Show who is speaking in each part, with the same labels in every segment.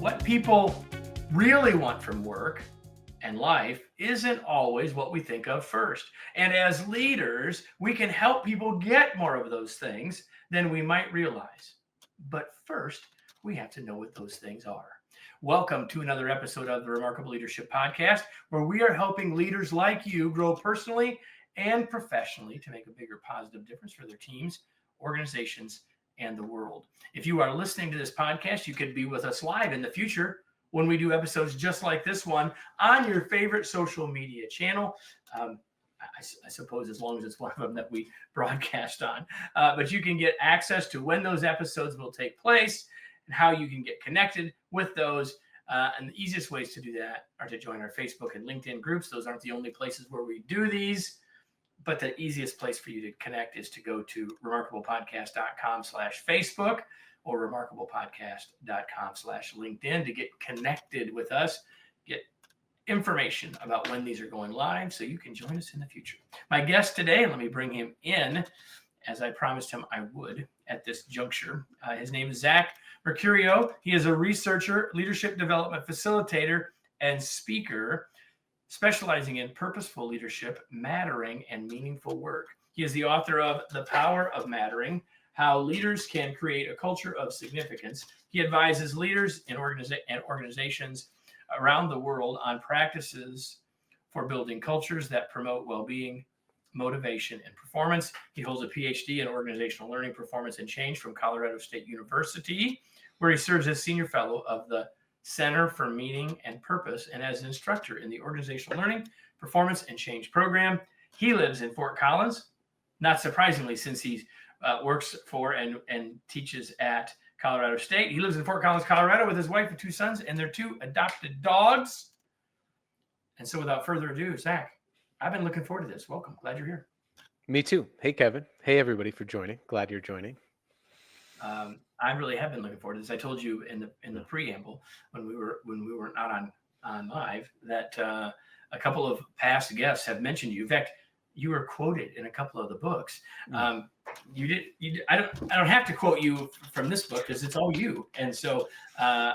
Speaker 1: what people really want from work and life isn't always what we think of first. And as leaders, we can help people get more of those things than we might realize. But first, we have to know what those things are. Welcome to another episode of the Remarkable Leadership Podcast, where we are helping leaders like you grow personally and professionally to make a bigger positive difference for their teams, organizations, and the world. If you are listening to this podcast, you could be with us live in the future when we do episodes just like this one on your favorite social media channel. I suppose as long as it's one of them that we broadcast on. But you can get access to when those episodes will take place and how you can get connected with those. And the easiest ways to do that are to join our Facebook and LinkedIn groups. Those aren't the only places where we do these, but the easiest place for you to connect is to go to remarkablepodcast.com/Facebook or remarkablepodcast.com/LinkedIn to get connected with us, get information about when these are going live so you can join us in the future. My guest today, let me bring him in as I promised him I would at this juncture. His name is Zach Mercurio. He is a researcher, leadership development facilitator, and speaker specializing in purposeful leadership, mattering, and meaningful work. He is the author of The Power of Mattering, How Leaders Can Create a Culture of Significance. He advises leaders and organizations around the world on practices for building cultures that promote well-being, motivation, and performance. He holds a PhD in organizational learning, performance, and change from Colorado State University, where he serves as senior fellow of the Center for Meaning and Purpose and as an instructor in the organizational learning, performance, and change program. He lives in Fort Collins, not surprisingly, since he works for and teaches at Colorado State. He lives in Fort Collins, Colorado with his wife and 2 sons and their 2 adopted dogs. And so without further ado, Zach, I've been looking forward to this. Welcome. Glad you're here.
Speaker 2: Me too. Hey, Kevin. Hey, everybody for joining. Glad you're joining.
Speaker 1: I really have been looking forward to this. I told you in the preamble when we were not on live that a couple of past guests have mentioned you. In fact, you were quoted in a couple of the books. I don't have to quote you from this book because it's all you. And so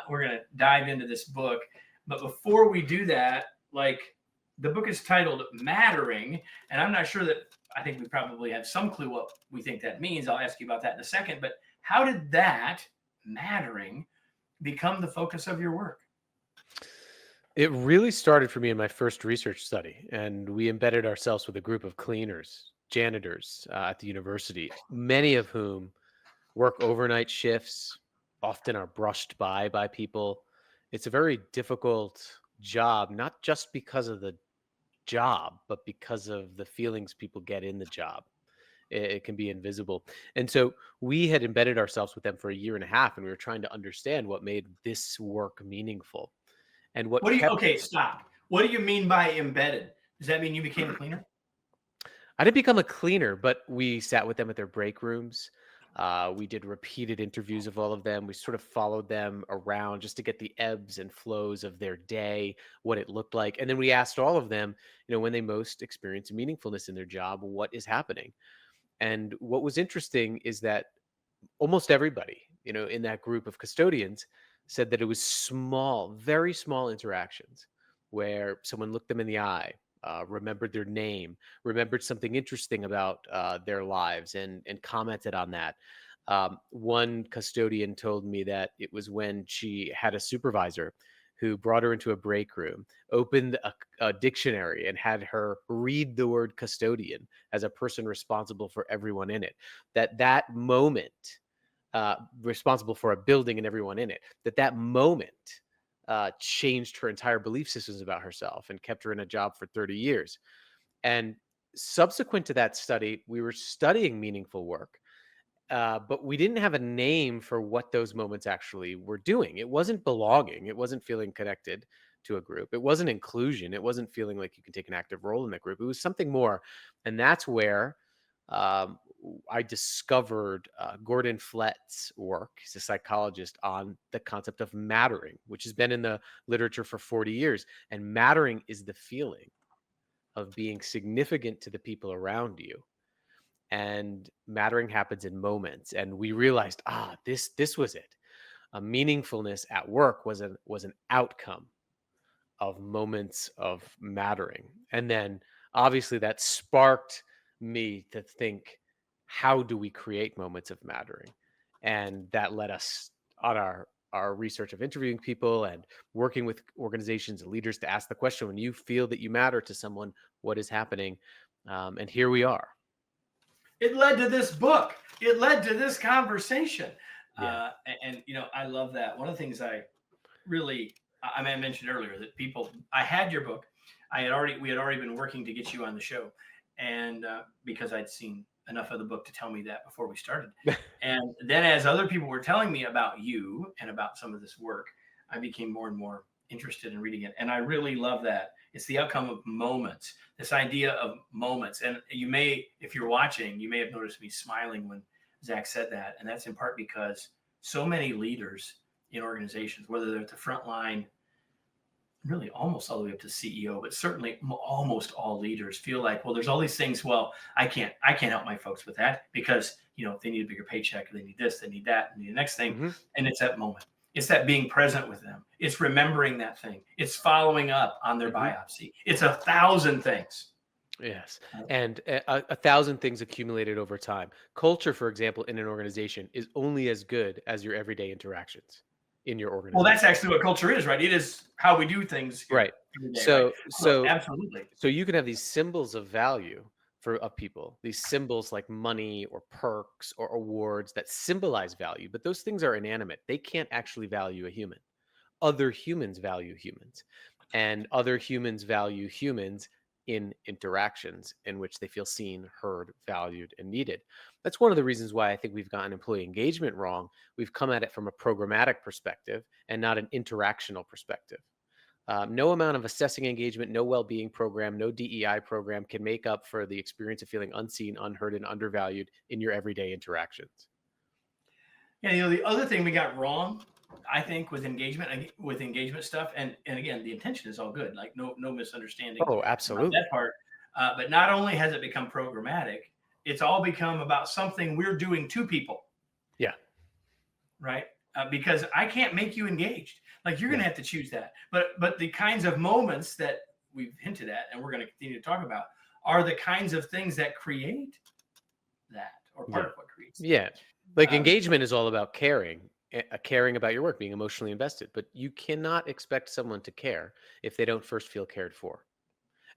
Speaker 1: we're going to dive into this book. But before we do that, the book is titled Mattering, and I'm not sure that I think we probably have some clue what we think that means. I'll ask you about that in a second. But how did that mattering become the focus of your work?
Speaker 2: It really started for me in my first research study, and we embedded ourselves with a group of cleaners, janitors at the university, many of whom work overnight shifts, often are brushed by people. It's a very difficult job, not just because of the job, but because of the feelings people get in the job. It can be invisible. And so we had embedded ourselves with them for a year and a half, and we were trying to understand what made this work meaningful. And
Speaker 1: okay, stop. What do you mean by embedded? Does that mean you became a cleaner?
Speaker 2: I didn't become a cleaner, but we sat with them at their break rooms. We did repeated interviews of all of them. We sort of followed them around just to get the ebbs and flows of their day, what it looked like. And then we asked all of them, when they most experience meaningfulness in their job, what is happening? And what was interesting is that almost everybody, in that group of custodians said that it was small, very small interactions where someone looked them in the eye, remembered their name, remembered something interesting about their lives and commented on that. One custodian told me that it was when she had a supervisor who brought her into a break room, opened a dictionary and had her read the word custodian as a person responsible for everyone in it. That moment, responsible for a building and everyone in it, that moment changed her entire belief systems about herself and kept her in a job for 30 years. And subsequent to that study, we were studying meaningful work. But we didn't have a name for what those moments actually were doing. It wasn't belonging. It wasn't feeling connected to a group. It wasn't inclusion. It wasn't feeling like you can take an active role in that group. It was something more. And that's where I discovered Gordon Flett's work. He's a psychologist on the concept of mattering, which has been in the literature for 40 years. And mattering is the feeling of being significant to the people around you. And mattering happens in moments. And we realized, this was it. Meaningfulness at work was an outcome of moments of mattering. And then obviously that sparked me to think, how do we create moments of mattering? And that led us on our research of interviewing people and working with organizations and leaders to ask the question, when you feel that you matter to someone, what is happening? And here we are.
Speaker 1: It led to this book. It led to this conversation.
Speaker 2: Yeah.
Speaker 1: And I love that. One of the things I mean, I mentioned earlier that I had your book. We had already been working to get you on the show. And because I'd seen enough of the book to tell me that before we started. And then as other people were telling me about you and about some of this work, I became more and more interested in reading it. And I really love that. It's the outcome of moments, this idea of moments. And if you're watching, you may have noticed me smiling when Zach said that. And that's in part because so many leaders in organizations, whether they're at the front line, really almost all the way up to CEO, but certainly almost all leaders feel like, well, there's all these things. Well, I can't help my folks with that because, they need a bigger paycheck, they need this, they need that, and the next thing.
Speaker 2: Mm-hmm.
Speaker 1: And it's that moment. It's that being present with them. It's remembering that thing. It's following up on their biopsy. It's 1,000 things.
Speaker 2: Yes. And a 1,000 things accumulated over time. Culture, for example, in an organization is only as good as your everyday interactions in your organization.
Speaker 1: Well, that's actually what culture is, right? It is how we do things here
Speaker 2: right.
Speaker 1: every day,
Speaker 2: So,
Speaker 1: right?
Speaker 2: so,
Speaker 1: absolutely.
Speaker 2: so you can have these symbols of value of people, these symbols like money or perks or awards that symbolize value, but those things are inanimate. They can't actually value a human. Other humans value humans, and other humans value humans in interactions in which they feel seen, heard, valued, and needed. That's one of the reasons why I think we've gotten employee engagement wrong. We've come at it from a programmatic perspective and not an interactional perspective. No amount of assessing engagement, no well-being program, no DEI program can make up for the experience of feeling unseen, unheard, and undervalued in your everyday interactions.
Speaker 1: Yeah, the other thing we got wrong, I think, with engagement stuff, and again, the intention is all good, like no misunderstanding.
Speaker 2: Oh, absolutely.
Speaker 1: That part. But not only has it become programmatic, it's all become about something we're doing to people.
Speaker 2: Yeah.
Speaker 1: Right. Because I can't make you engaged. Like you're going to have to choose that. But the kinds of moments that we've hinted at, and we're going to continue to talk about, are the kinds of things that create that, or part of what creates that.
Speaker 2: Yeah. Like engagement is all about caring about your work, being emotionally invested, but you cannot expect someone to care if they don't first feel cared for.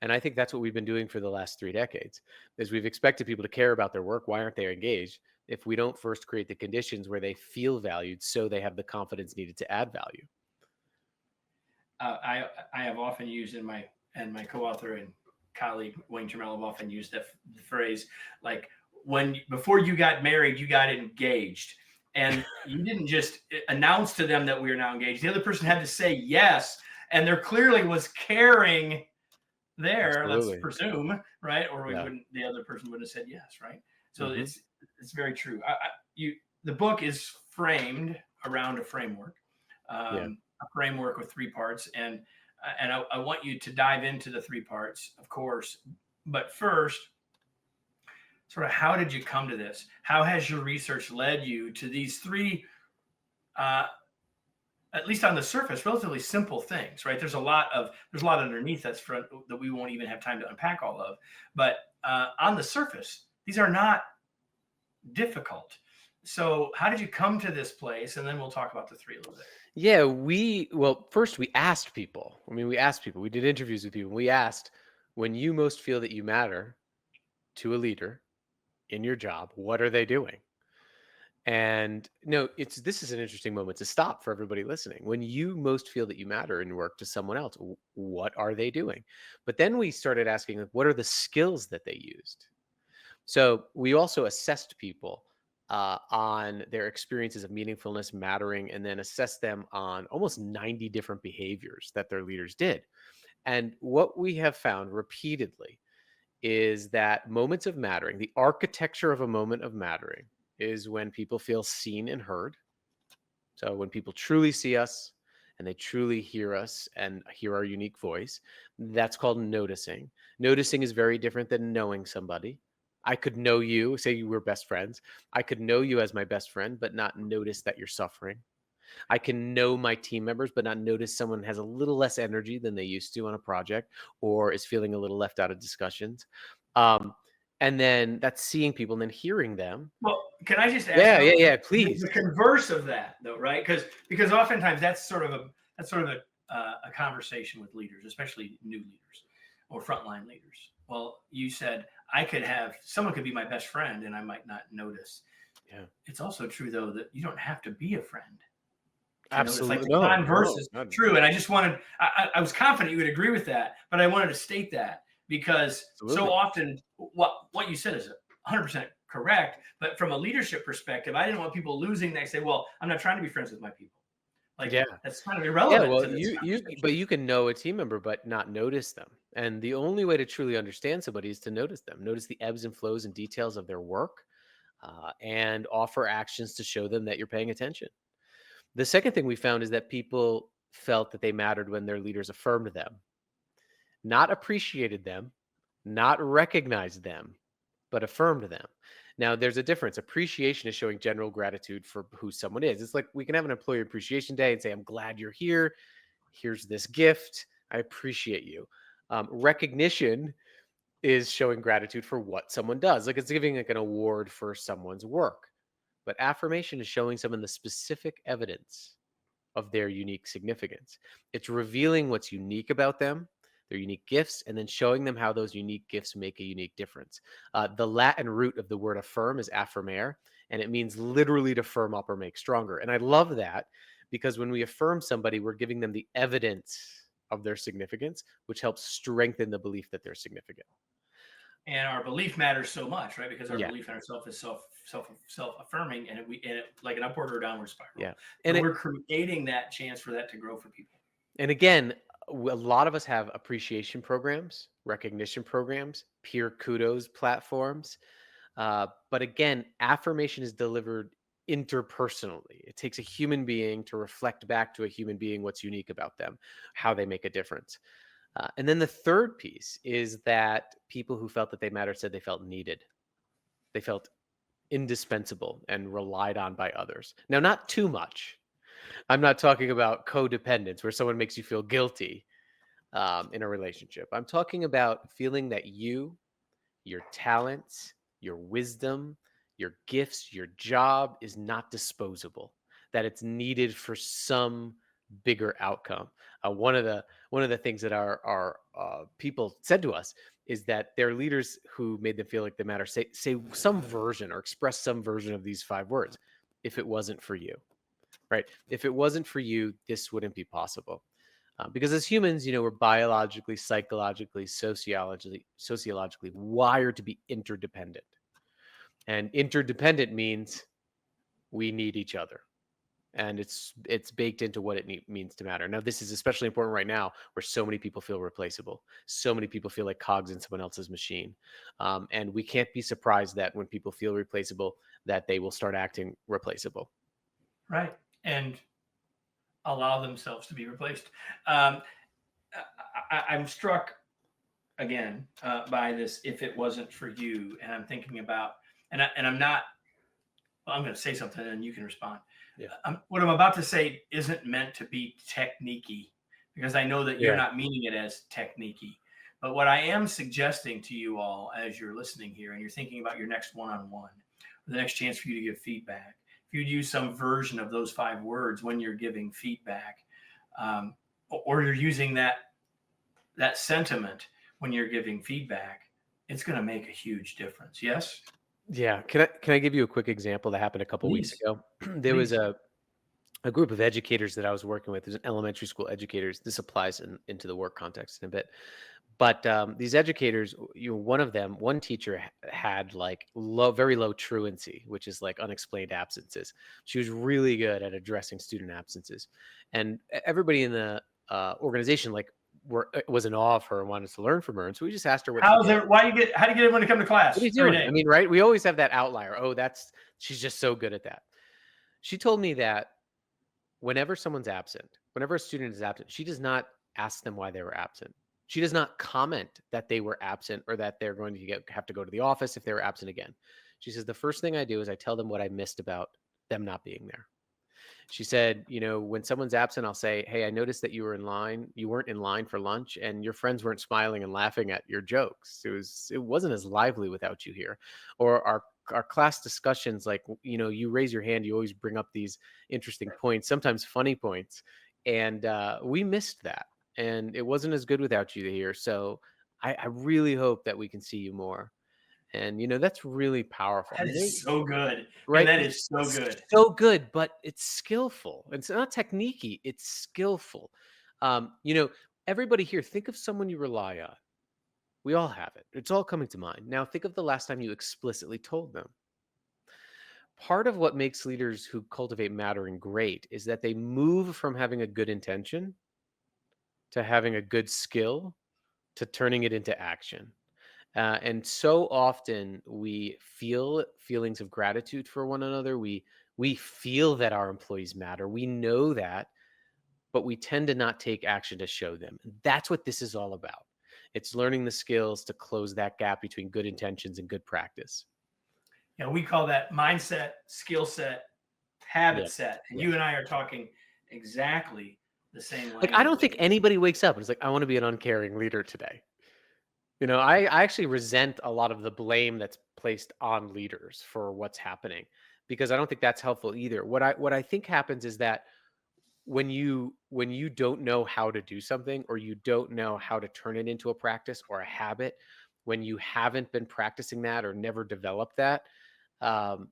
Speaker 2: And I think that's what we've been doing for the last 3 decades, is we've expected people to care about their work. Why aren't they engaged? If we don't first create the conditions where they feel valued, so they have the confidence needed to add value.
Speaker 1: I have often used and my co-author and colleague Wayne Trammell have often used the phrase, like, before you got married, you got engaged. And you didn't just announce to them that we are now engaged. The other person had to say yes. And there clearly was caring there,
Speaker 2: Absolutely.
Speaker 1: let's presume, right? Or the other person would have said yes, right? So it's very true. The book is framed around a framework, a framework with 3 parts. And I want you to dive into the 3 parts, of course. But first, sort of, how did you come to this? How has your research led you to these 3, at least on the surface, relatively simple things, right? There's a lot underneath that we won't even have time to unpack all of. But on the surface, these are not difficult. So how did you come to this place? And then we'll talk about the 3 a little bit.
Speaker 2: Yeah, first we asked people. We did interviews with people. We asked, when you most feel that you matter to a leader in your job, what are they doing? And this is an interesting moment to stop for everybody listening. When you most feel that you matter in work to someone else, what are they doing? But then we started asking, what are the skills that they used? So we also assessed people on their experiences of meaningfulness, mattering, and then assessed them on almost 90 different behaviors that their leaders did. And what we have found repeatedly is that moments of mattering, the architecture of a moment of mattering, is when people feel seen and heard. So when people truly see us and they truly hear us and hear our unique voice, that's called noticing. Noticing is very different than knowing somebody. I could know you, say you were best friends. I could know you as my best friend, but not notice that you're suffering. I can know my team members, but not notice someone has a little less energy than they used to on a project or is feeling a little left out of discussions. Um, and then that's seeing people and then hearing them.
Speaker 1: Well, can I just ask
Speaker 2: Yeah, yeah,
Speaker 1: though,
Speaker 2: yeah. Please.
Speaker 1: the converse of that though, right? Because oftentimes that's sort of a conversation with leaders, especially new leaders or frontline leaders. Well, you said someone could be my best friend and I might not notice.
Speaker 2: Yeah.
Speaker 1: It's also true though that you don't have to be a friend to notice. Like
Speaker 2: Absolutely.
Speaker 1: the
Speaker 2: No,
Speaker 1: converse
Speaker 2: no,
Speaker 1: is
Speaker 2: not
Speaker 1: true, and I was confident you would agree with that, but I wanted to state that because so
Speaker 2: absolutely.
Speaker 1: often what you said is 100% correct, but from a leadership perspective, I didn't want people losing that. Say, well, I'm not trying to be friends with my people. Like
Speaker 2: Yeah.
Speaker 1: that's kind of
Speaker 2: Yeah,
Speaker 1: irrelevant
Speaker 2: well,
Speaker 1: to this conversation.
Speaker 2: but you can know a team member but not notice them. And the only way to truly understand somebody is to notice them. Notice the ebbs and flows and details of their work, and offer actions to show them that you're paying attention. The second thing we found is that people felt that they mattered when their leaders affirmed them, not appreciated them, not recognized them, but affirmed them. Now, there's a difference. Appreciation is showing general gratitude for who someone is. It's like we can have an employee appreciation day and say, I'm glad you're here. Here's this gift. I appreciate you. Recognition is showing gratitude for what someone does. Like it's giving like an award for someone's work. But affirmation is showing someone the specific evidence of their unique significance. It's revealing what's unique about them, their unique gifts, and then showing them how those unique gifts make a unique difference. The Latin root of the word affirm is affirmare, and it means literally to firm up or make stronger. And I love that because when we affirm somebody, we're giving them the evidence of their significance, which helps strengthen the belief that they're significant.
Speaker 1: And our belief matters so much, right? Because our
Speaker 2: Yeah.
Speaker 1: belief in ourselves is self affirming, and it like an upward or downward spiral.
Speaker 2: Yeah.
Speaker 1: So
Speaker 2: And it,
Speaker 1: we're creating that chance for that to grow for people.
Speaker 2: And again, a lot of us have appreciation programs, recognition programs, peer kudos platforms. But again, affirmation is delivered interpersonally. It takes a human being to reflect back to a human being what's unique about them, how they make a difference. And then the third piece is that people who felt that they mattered said they felt needed. They felt indispensable and relied on by others. Now, not too much. I'm not talking about codependence where someone makes you feel guilty in a relationship. I'm talking about feeling that your talents, your wisdom, your gifts, your job is not disposable, that it's needed for some bigger outcome. One of the things that our people said to us is that their leaders who made them feel like they matter say some version or express some version of these 5 words. If it wasn't for you, right? If it wasn't for you, this wouldn't be possible. Because as humans, we're biologically, psychologically, sociologically wired to be interdependent. And interdependent means we need each other. And it's baked into what it means to matter. Now, this is especially important right now where so many people feel replaceable. So many people feel like cogs in someone else's machine. And we can't be surprised that when people feel replaceable, that they will start acting replaceable.
Speaker 1: Right. And allow themselves to be replaced. I'm struck again by this. If it wasn't for you, and I'm thinking about, I'm not. Well, I'm going to say something, and you can respond.
Speaker 2: Yeah.
Speaker 1: What I'm about to say isn't meant to be techniquey, because I know that you're not meaning it as techniquey. But what I am suggesting to you all as you're listening here, and you're thinking about your next one-on-one, the next chance for you to give feedback, if you'd use some version of those 5 words when you're giving feedback, or you're using that sentiment when you're giving feedback, it's going to make a huge difference. Yes?
Speaker 2: Yeah. Can I give you a quick example that happened a couple weeks
Speaker 1: Please.
Speaker 2: ago? There was a group of educators that I was working with. There's an elementary school educators. This applies into the work context in a bit. But these educators, one teacher had like very low truancy, which is like unexplained absences. She was really good at addressing student absences, and everybody in the organization was in awe of her and wanted to learn from her. And so we just asked her what she did.
Speaker 1: How do you get everyone to come to class
Speaker 2: What are you
Speaker 1: every
Speaker 2: doing?
Speaker 1: day?
Speaker 2: I mean, right? We always have that outlier. Oh, she's just so good at that. She told me that whenever someone's absent, whenever a student is absent, she does not ask them why they were absent. She does not comment that they were absent or that they're going to have to go to the office if they were absent again. She says, the first thing I do is I tell them what I missed about them not being there. She said, when someone's absent, I'll say, "Hey, I noticed that you weren't in line for lunch and your friends weren't smiling and laughing at your jokes. It wasn't as lively without you here." Or our class discussions, like, you raise your hand, you always bring up these interesting points, sometimes funny points. And we missed that. And it wasn't as good without you here. So I really hope that we can see you more. And that's really powerful. I
Speaker 1: That
Speaker 2: mean,
Speaker 1: is so good. Man,
Speaker 2: right?
Speaker 1: that
Speaker 2: It's
Speaker 1: is so good.
Speaker 2: so good, but it's skillful. It's not techniquey, it's skillful. Um, you know, Everybody here, think of someone you rely on. We all have it. It's all coming to mind. Now, think of the last time you explicitly told them. Part of what makes leaders who cultivate mattering great is that they move from having a good intention to having a good skill to turning it into action. And so often we feel feelings of gratitude for one another. We feel that our employees matter. We know that, but we tend to not take action to show them. And that's what this is all about. It's learning the skills to close that gap between good intentions and good practice.
Speaker 1: Yeah, we call that mindset, skill set, habit
Speaker 2: Yeah.
Speaker 1: set. And
Speaker 2: Yeah.
Speaker 1: you and I are talking exactly the same
Speaker 2: Like, I don't
Speaker 1: language.
Speaker 2: think anybody wakes up and is like, "I want to be an uncaring leader today." I actually resent a lot of the blame that's placed on leaders for what's happening, because I don't think that's helpful either. What I think happens is that when you don't know how to do something, or you don't know how to turn it into a practice or a habit, when you haven't been practicing that or never developed that, um,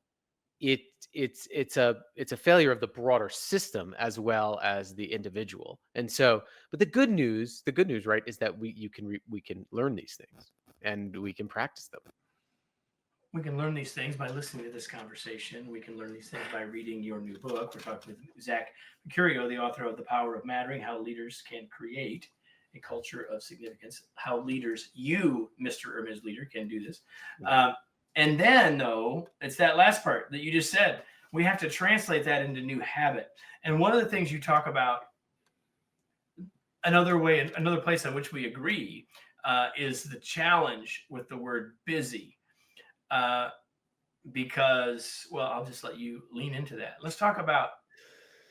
Speaker 2: it it's a failure of the broader system as well as the individual. And so, but the good news, right, is that we can learn these things and we can practice them.
Speaker 1: We can learn these things by listening to this conversation. We can learn these things by reading your new book. We're talking with Zach Mercurio, the author of The Power of Mattering: How Leaders Can Create a Culture of Significance. How leaders, you, Mr. or Ms. Leader, can do this. And then, though, it's that last part that you just said. We have to translate that into new habit. And one of the things you talk about, another place on which we agree, is the challenge with the word busy. Uh, because, well, I'll just let you lean into that. Let's talk about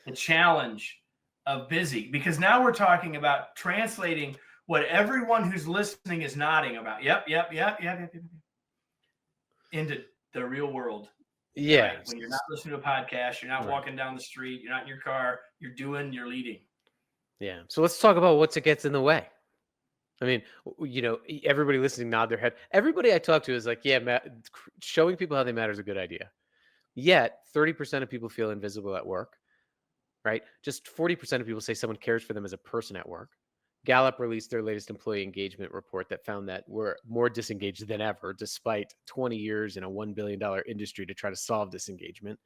Speaker 1: the challenge of busy, because now we're talking about translating what everyone who's listening is nodding about. Yep, into the real world.
Speaker 2: Yeah.
Speaker 1: Right. When you're not listening to a podcast, you're not
Speaker 2: Right.
Speaker 1: walking down the street, you're not in your car, you're leading.
Speaker 2: Yeah. So let's talk about what gets in the way. I mean, everybody listening nod their head. Everybody I talk to is like, yeah, showing people how they matter is a good idea. Yet 30% of people feel invisible at work, right? Just 40% of people say someone cares for them as a person at work. Gallup released their latest employee engagement report that found that we're more disengaged than ever, despite 20 years in a $1 billion industry to try to solve disengagement,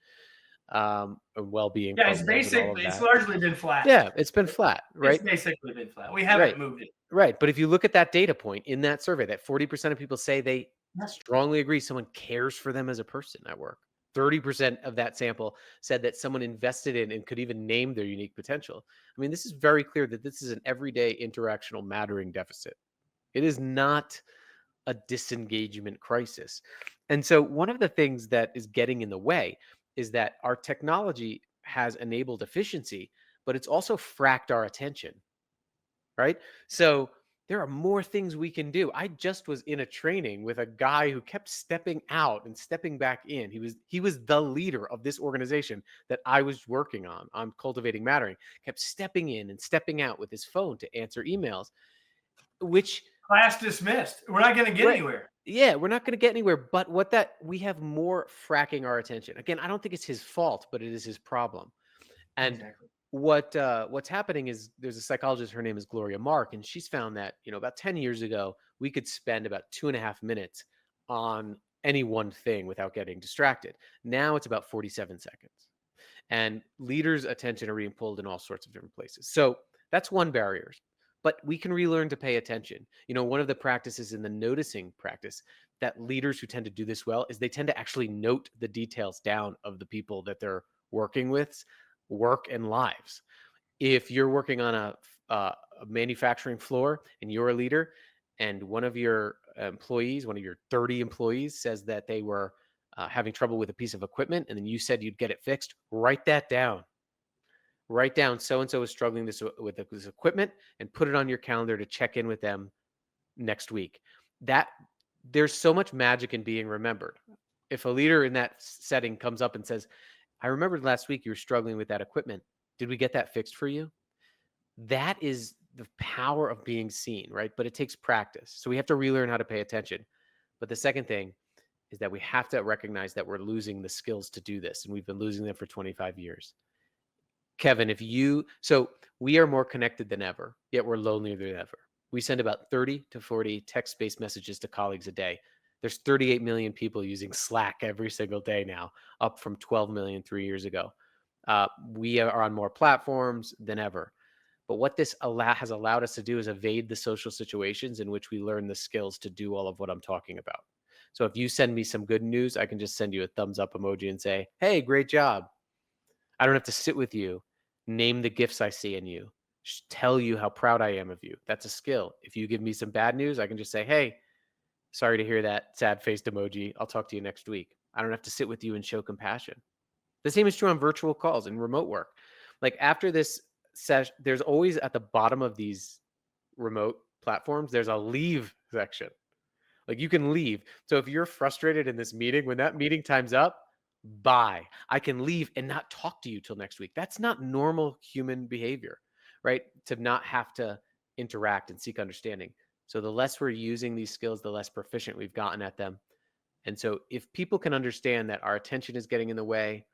Speaker 2: and well-being
Speaker 1: Yeah,
Speaker 2: programs and all of
Speaker 1: it's
Speaker 2: that.
Speaker 1: largely been flat.
Speaker 2: Yeah, it's been flat,
Speaker 1: It's
Speaker 2: right?
Speaker 1: basically been flat. We
Speaker 2: Right.
Speaker 1: haven't moved it.
Speaker 2: Right. But if you look at that data point in that survey, that 40% of people say they
Speaker 1: Yeah.
Speaker 2: strongly agree someone cares for them as a person at work. 30% of that sample said that someone invested in and could even name their unique potential. I mean, this is very clear that this is an everyday interactional mattering deficit. It is not a disengagement crisis. And so, one of the things that is getting in the way is that our technology has enabled efficiency, but it's also fracked our attention, right? So there are more things we can do. I just was in a training with a guy who kept stepping out and stepping back in. He was the leader of this organization that I was working on cultivating mattering. Kept stepping in and stepping out with his phone to answer emails, which
Speaker 1: Class dismissed. We're not going to get
Speaker 2: right.
Speaker 1: anywhere.
Speaker 2: Yeah, we're not going to get anywhere. But we have more fracking our attention. Again, I don't think it's his fault, but it is his problem. And
Speaker 1: Exactly.
Speaker 2: what's happening is there's a psychologist, her name is Gloria Mark, and she's found that about 10 years ago we could spend about 2.5 minutes on any one thing without getting distracted. Now it's about 47 seconds, and leaders' attention are being pulled in all sorts of different places. So that's one barrier, but we can relearn to pay attention. One of the practices in the noticing practice that leaders who tend to do this well is they tend to actually note the details down of the people that they're working with, work and lives. If you're working on a manufacturing floor and you're a leader, and one of your employees, one of your 30 employees, says that they were having trouble with a piece of equipment, and then you said you'd get it fixed, write that down. Write down so-and-so is struggling with this equipment and put it on your calendar to check in with them next week. That there's so much magic in being remembered. If a leader in that setting comes up and says, I remembered last week you were struggling with that equipment. Did we get that fixed for you? That is the power of being seen, right? But it takes practice. So we have to relearn how to pay attention. But the second thing is that we have to recognize that we're losing the skills to do this. And we've been losing them for 25 years. Kevin, so we are more connected than ever, yet we're lonelier than ever. We send about 30 to 40 text-based messages to colleagues a day. There's 38 million people using Slack every single day now, up from 12 million 3 years ago. We are on more platforms than ever. But what this has allowed us to do is evade the social situations in which we learn the skills to do all of what I'm talking about. So if you send me some good news, I can just send you a thumbs up emoji and say, hey, great job. I don't have to sit with you, name the gifts I see in you, tell you how proud I am of you. That's a skill. If you give me some bad news, I can just say, hey, sorry to hear that sad-faced emoji. I'll talk to you next week. I don't have to sit with you and show compassion. The same is true on virtual calls and remote work. Like after this session, there's always at the bottom of these remote platforms, there's a leave section. Like you can leave. So if you're frustrated in this meeting, when that meeting time's up, bye. I can leave and not talk to you till next week. That's not normal human behavior, right? To not have to interact and seek understanding. So the less we're using these skills, the less proficient we've gotten at them. And so if people can understand that our attention is getting in the way,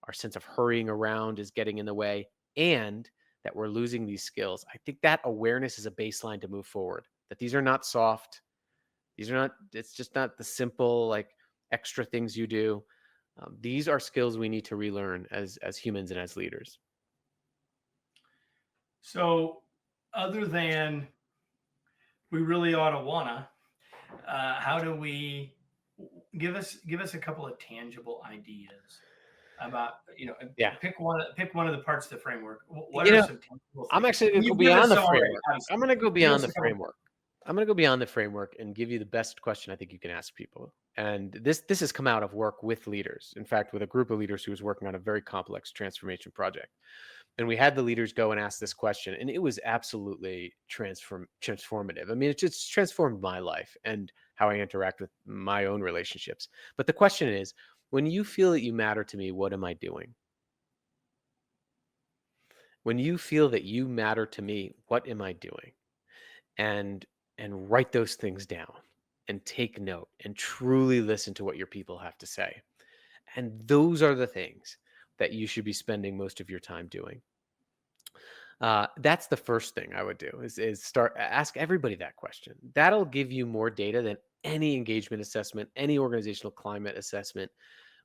Speaker 2: our sense of hurrying around is getting in the way, and that we're losing these skills, I think that awareness is a baseline to move forward. That these are not soft. These are not, it's just not the simple, like extra things you do. These are skills we need to relearn as humans and as leaders.
Speaker 1: So other than we really ought to wanna, how do we give us a couple of tangible ideas about,
Speaker 2: Yeah.
Speaker 1: pick one of the parts of the framework. What
Speaker 2: You
Speaker 1: are
Speaker 2: know,
Speaker 1: some tangible
Speaker 2: I'm
Speaker 1: things?
Speaker 2: actually going to go
Speaker 1: You've given us
Speaker 2: beyond the
Speaker 1: some already,
Speaker 2: framework.
Speaker 1: obviously.
Speaker 2: I'm going to go
Speaker 1: Give
Speaker 2: beyond
Speaker 1: us
Speaker 2: the
Speaker 1: a couple.
Speaker 2: framework. I'm going to go beyond the framework and give you the best question I think you can ask people. And this has come out of work with leaders. In fact, with a group of leaders who was working on a very complex transformation project. And we had the leaders go and ask this question, and it was absolutely transformative. I mean, it's transformed my life and how I interact with my own relationships. But the question is, when you feel that you matter to me, what am I doing? When you feel that you matter to me, what am I doing? And write those things down and take note and truly listen to what your people have to say. And those are the things that you should be spending most of your time doing. That's the first thing I would do is start ask everybody that question. That'll give you more data than any engagement assessment, any organizational climate assessment.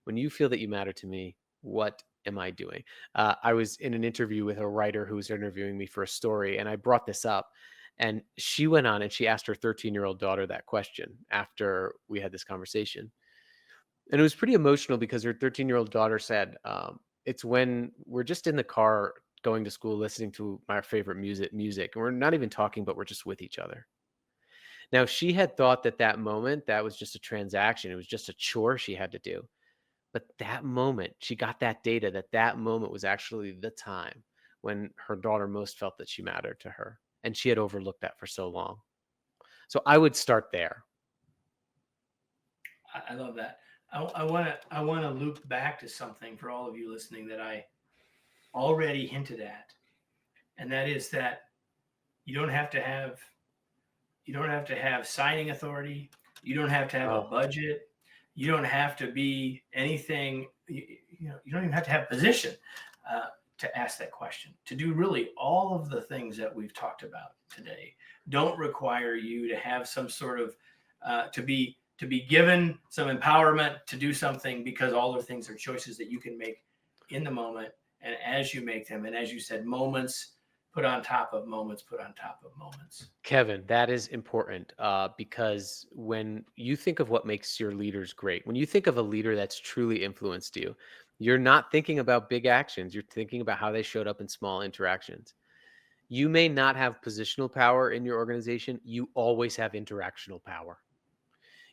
Speaker 2: When you feel that you matter to me, what am I doing? I was in an interview with a writer who was interviewing me for a story, and I brought this up. And she went on and she asked her 13-year-old daughter that question after we had this conversation. And it was pretty emotional because her 13-year-old daughter said, it's when we're just in the car going to school, listening to my favorite music, and we're not even talking, but we're just with each other. Now, she had thought that moment, that was just a transaction. It was just a chore she had to do. But that moment, she got that data that moment was actually the time when her daughter most felt that she mattered to her. And she had overlooked that for so long. So I would start there.
Speaker 1: I love that. I want to loop back to something for all of you listening that I already hinted at, and that is that you don't have to have signing authority. You don't have to have a budget. You don't have to be anything. You don't even have to have position to ask that question. To do really all of the things that we've talked about today don't require you to have some sort of to be given some empowerment to do something, because all the things are choices that you can make in the moment, and as you make them, and as you said, moments put on top of moments, put on top of moments.
Speaker 2: Kevin, that is important because when you think of what makes your leaders great, when you think of a leader that's truly influenced you, you're not thinking about big actions. You're thinking about how they showed up in small interactions. You may not have positional power in your organization. You always have interactional power.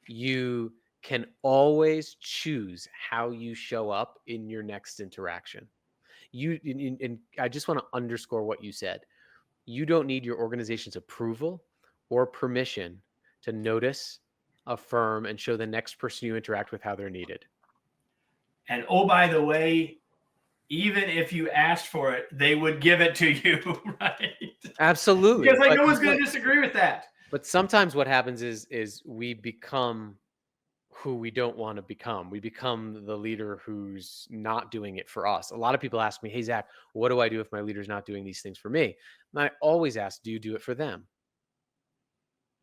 Speaker 2: You can always choose how you show up in your next interaction. And I just want to underscore what you said. You don't need your organization's approval or permission to notice, affirm, and show the next person you interact with how they're needed.
Speaker 1: And oh, by the way, even if you asked for it, they would give it to you, right?
Speaker 2: Absolutely.
Speaker 1: Because like no one's going to disagree with that.
Speaker 2: But sometimes what happens is we become who we don't want to become. We become the leader who's not doing it for us. A lot of people ask me, "Hey Zach, what do I do if my leader's not doing these things for me?" And I always ask, "Do you do it for them?"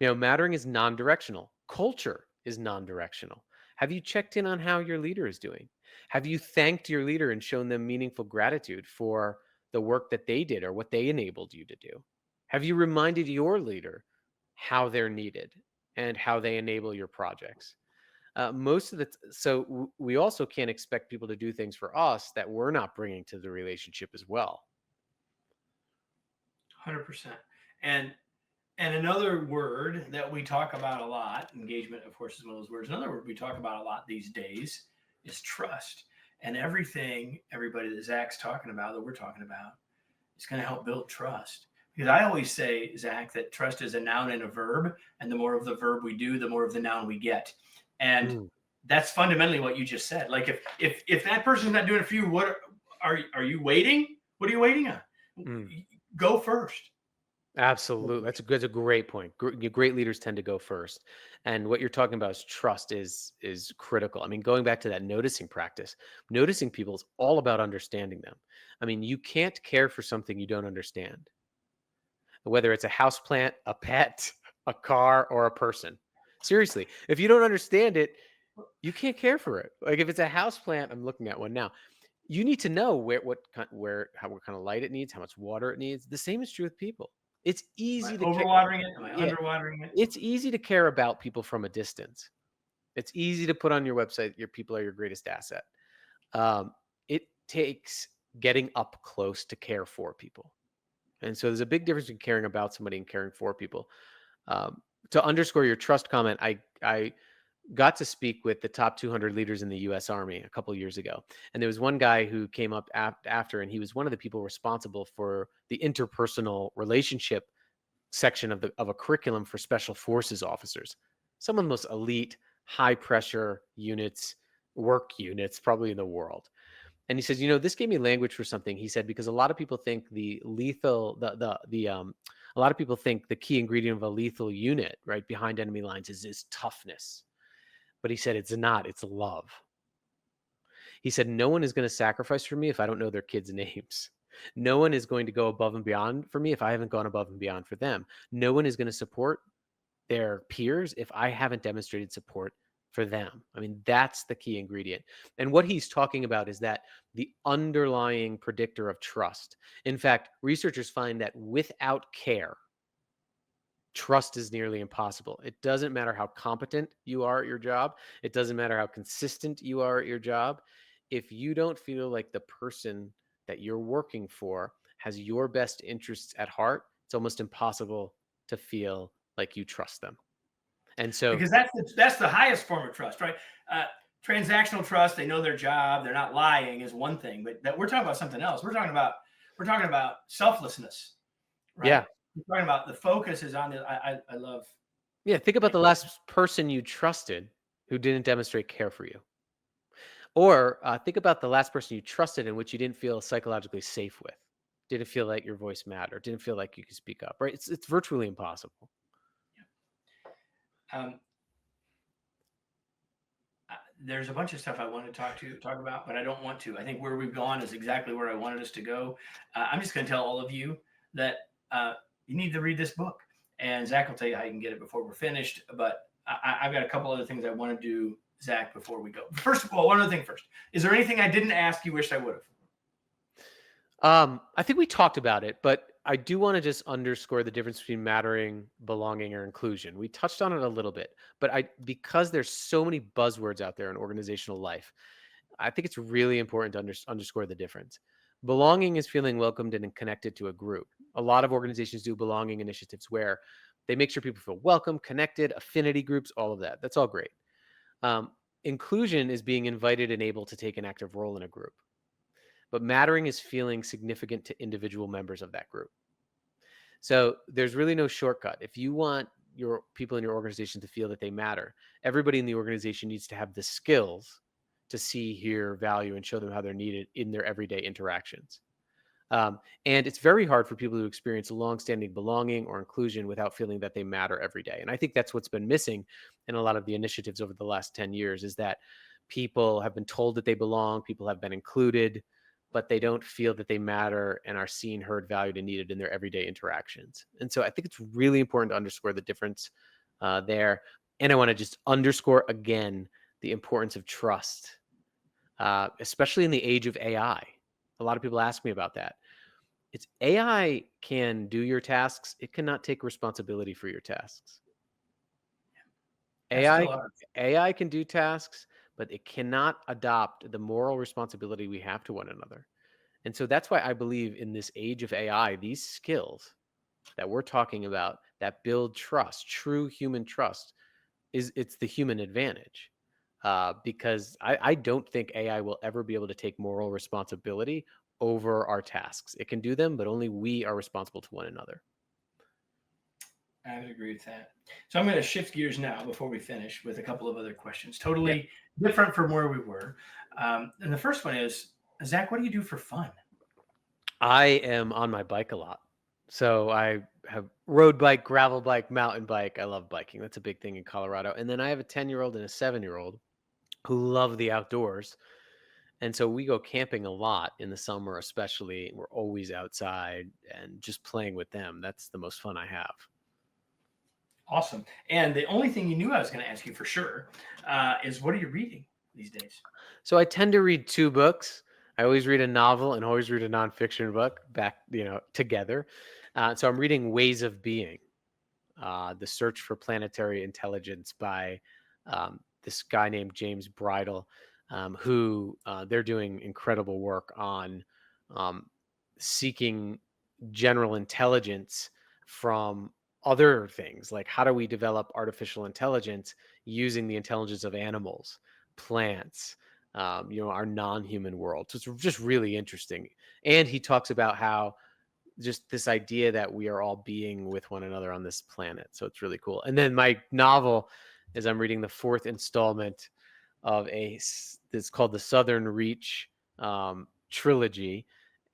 Speaker 2: Mattering is non-directional. Culture is non-directional. Have you checked in on how your leader is doing? Have you thanked your leader and shown them meaningful gratitude for the work that they did or what they enabled you to do? Have you reminded your leader how they're needed and how they enable your projects? We also can't expect people to do things for us that we're not bringing to the relationship as well.
Speaker 1: 100%. And another word that we talk about a lot, engagement, of course, is one of those words. Another word we talk about a lot these days is trust. And everybody that Zach's talking about, that we're talking about, is going to help build trust. Because I always say, Zach, that trust is a noun and a verb. And the more of the verb we do, the more of the noun we get. And that's fundamentally what you just said. Like if that person's not doing it for you, what are you waiting? What are you waiting on? Go first.
Speaker 2: Absolutely. That's a great point. Great leaders tend to go first. And what you're talking about is trust is critical. I mean, going back to that noticing practice, noticing people is all about understanding them. I mean, you can't care for something you don't understand, whether it's a houseplant, a pet, a car, or a person. Seriously, if you don't understand it, you can't care for it. Like if it's a houseplant, I'm looking at one now. You need to know what kind of light it needs, how much water it needs. The same is true with people. It's easy to
Speaker 1: overwatering it. Am I underwatering it?
Speaker 2: It's easy to care about people from a distance. It's easy to put on your website, your people are your greatest asset. It takes getting up close to care for people. And so there's a big difference in caring about somebody and caring for people. To underscore your trust comment, I got to speak with the top 200 leaders in the U.S. Army a couple of years ago. And there was one guy who came up after, and he was one of the people responsible for the interpersonal relationship section of a curriculum for special forces officers. Some of the most elite, high pressure units, work units probably in the world. And he says, this gave me language for something. He said, because a lot of people think a lot of people think the key ingredient of a lethal unit right behind enemy lines is toughness. But he said, it's not, it's love. He said, no one is going to sacrifice for me if I don't know their kids' names. No one is going to go above and beyond for me if I haven't gone above and beyond for them. No one is going to support their peers if I haven't demonstrated support for them. I mean, that's the key ingredient. And what he's talking about is that the underlying predictor of trust. In fact, researchers find that without care, trust is nearly impossible. It doesn't matter how competent you are at your job. It doesn't matter how consistent you are at your job. If you don't feel like the person that you're working for has your best interests at heart, it's almost impossible to feel like you trust them. And so,
Speaker 1: because that's the highest form of trust, right? Transactional trust, they know their job, they're not lying, is one thing, but we're talking about something else. We're talking about selflessness, right?
Speaker 2: Yeah.
Speaker 1: We're talking about the focus is on the. I love.
Speaker 2: Yeah, think about the last person you trusted who didn't demonstrate care for you. Or think about the last person you trusted in which you didn't feel psychologically safe with, didn't feel like your voice mattered, didn't feel like you could speak up, right? It's virtually impossible.
Speaker 1: There's a bunch of stuff I want to talk about, but I don't want to. I think where we've gone is exactly where I wanted us to go. I'm just going to tell all of you that you need to read this book, and Zach will tell you how you can get it before we're finished. But I've got a couple other things I want to do, Zach, before we go. First of all, one other thing first. Is there anything I didn't ask you wished I would
Speaker 2: have? I think we talked about it, but I do want to just underscore the difference between mattering, belonging, or inclusion. We touched on it a little bit, but because there's so many buzzwords out there in organizational life, I think it's really important to underscore the difference. Belonging is feeling welcomed and connected to a group. A lot of organizations do belonging initiatives where they make sure people feel welcome, connected, affinity groups, all of that. That's all great. Inclusion is being invited and able to take an active role in a group. but mattering is feeling significant to individual members of that group. So there's really no shortcut. If you want your people in your organization to feel that they matter, everybody in the organization needs to have the skills to see, hear, value, and show them how they're needed in their everyday interactions. And it's very hard for people to experience longstanding belonging or inclusion without feeling that they matter every day. And I think that's what's been missing in a lot of the initiatives over the last 10 years is that people have been told that they belong, people have been included, but they don't feel that they matter and are seen, heard, valued, and needed in their everyday interactions. And so I think it's really important to underscore the difference there. And I want to just underscore again the importance of trust, especially in the age of AI. A lot of people ask me about that. It's AI can do your tasks. It cannot take responsibility for your tasks.
Speaker 1: That's
Speaker 2: AI,
Speaker 1: still hard.
Speaker 2: AI can do tasks, but it cannot adopt the moral responsibility we have to one another. And so that's why I believe in this age of AI, these skills that we're talking about that build trust, true human trust, it's the human advantage. Because I don't think AI will ever be able to take moral responsibility over our tasks. It can do them, but only we are responsible to one another.
Speaker 1: I would agree with that. So I'm going to shift gears now before we finish with a couple of other questions, totally different from where we were. And the first one is, Zach, what do you do for fun?
Speaker 2: I am on my bike a lot. So I have road bike, gravel bike, mountain bike. I love biking. That's a big thing in Colorado. And then I have a 10-year-old and a 7-year-old who love the outdoors. And so we go camping a lot in the summer, especially. We're always outside and just playing with them. That's the most fun I have.
Speaker 1: Awesome. And the only thing you knew I was going to ask you for sure is what are you reading these days?
Speaker 2: So I tend to read 2 books. I always read a novel and always read a nonfiction book together. So I'm reading Ways of Being, The Search for Planetary Intelligence by this guy named James Bridle, who they're doing incredible work on seeking general intelligence from other things, like how do we develop artificial intelligence using the intelligence of animals, plants, our non-human world. So it's just really interesting. And he talks about how just this idea that we are all being with one another on this planet. So it's really cool. And then my novel is I'm reading the 4th installment of it's called the Southern Reach trilogy.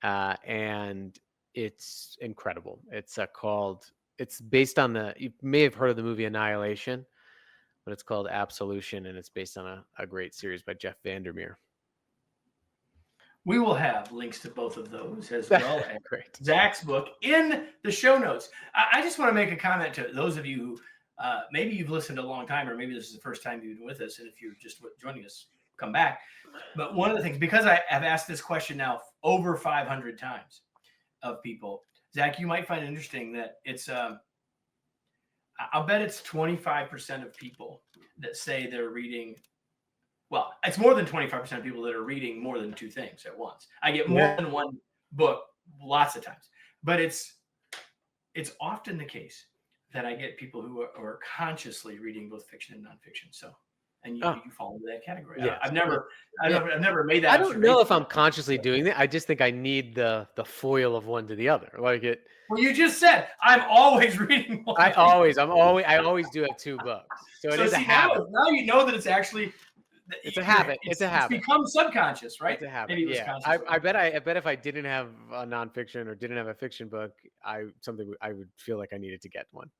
Speaker 2: And it's incredible. It's based on you may have heard of the movie Annihilation, but it's called Absolution, and it's based on a great series by Jeff Vandermeer.
Speaker 1: We will have links to both of those as well as
Speaker 2: Great.
Speaker 1: Zach's book in the show notes. I just want to make a comment to those of you who maybe you've listened a long time, or maybe this is the first time you've been with us, and if you're just joining us, come back. But one of the things, because I have asked this question now over 500 times of people, Zach, you might find it interesting that it's I'll bet it's 25% of people that say they're reading. Well, it's more than 25% of people that are reading more than 2 things at once. I get more than one book lots of times, but it's often the case that I get people who are consciously reading both fiction and nonfiction. So, and you fall into that category.
Speaker 2: Yes.
Speaker 1: I've never made that.
Speaker 2: I don't know if I'm consciously doing that. I just think I need the foil of one to the other. Like it.
Speaker 1: Well, you just said I'm always reading one.
Speaker 2: I always do have 2 books. So it is a habit.
Speaker 1: Now you know that it's actually.
Speaker 2: It's a habit. It's a habit.
Speaker 1: It's become subconscious, right?
Speaker 2: It's a habit.
Speaker 1: Maybe it was conscious.
Speaker 2: I bet if I didn't have a nonfiction or didn't have a fiction book, I would feel like I needed to get one.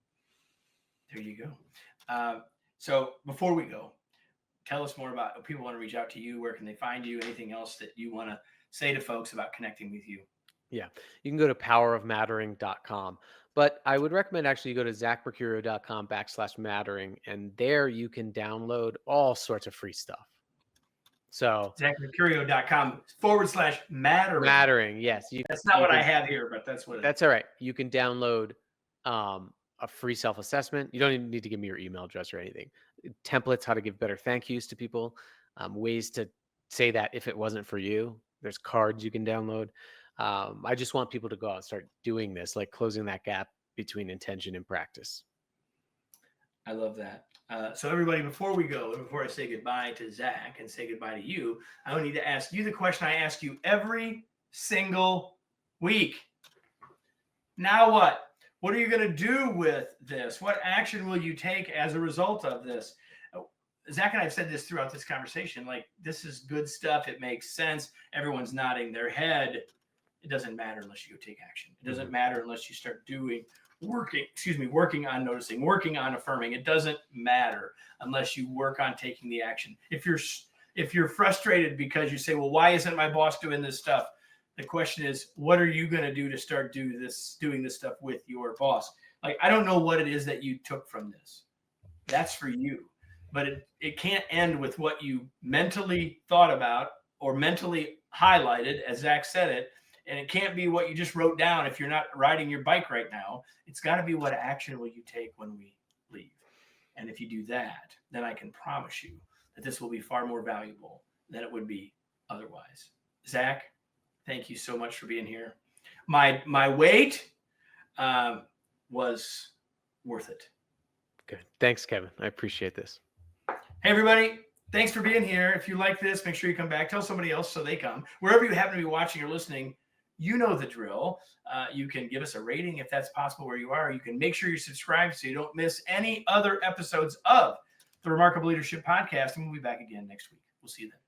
Speaker 1: There you go. So before we go, tell us more about if people want to reach out to you. Where can they find you? Anything else that you want to say to folks about connecting with you?
Speaker 2: Yeah, you can go to powerofmattering.com. But I would recommend actually you go to zachmercurio.com/mattering, and there you can download all sorts of free stuff. So
Speaker 1: zachmercurio.com/mattering.
Speaker 2: Mattering, yes.
Speaker 1: That's not what I have here, but that's what.
Speaker 2: That's all right. You can download a free self-assessment. You don't even need to give me your email address or anything. Templates, how to give better thank yous to people, ways to say that if it wasn't for you. There's cards you can download. I just want people to go out and start doing this, like closing that gap between intention and practice.
Speaker 1: I love that. So everybody, before we go, and before I say goodbye to Zach and say goodbye to you, I need to ask you the question I ask you every single week. Now what? What are you going to do with this? What action will you take as a result of this? Zach and I have said this throughout this conversation. Like, this is good stuff. It makes sense. Everyone's nodding their head. It doesn't matter unless you go take action. It doesn't matter unless you start working on noticing, working on affirming. It doesn't matter unless you work on taking the action. If you're frustrated because you say, well, why isn't my boss doing this stuff? The question is, what are you going to do to start doing this stuff with your boss? Like, I don't know what it is that you took from this. That's for you. But it can't end with what you mentally thought about or mentally highlighted, as Zach said it. And it can't be what you just wrote down if you're not riding your bike right now. It's got to be what action will you take when we leave. And if you do that, then I can promise you that this will be far more valuable than it would be otherwise. Zach, thank you so much for being here. My wait was worth it.
Speaker 2: Good. Thanks, Kevin. I appreciate this.
Speaker 1: Hey, everybody. Thanks for being here. If you like this, make sure you come back. Tell somebody else so they come. Wherever you happen to be watching or listening, you know the drill. You can give us a rating if that's possible where you are. You can make sure you subscribe so you don't miss any other episodes of the Remarkable Leadership Podcast. And we'll be back again next week. We'll see you then.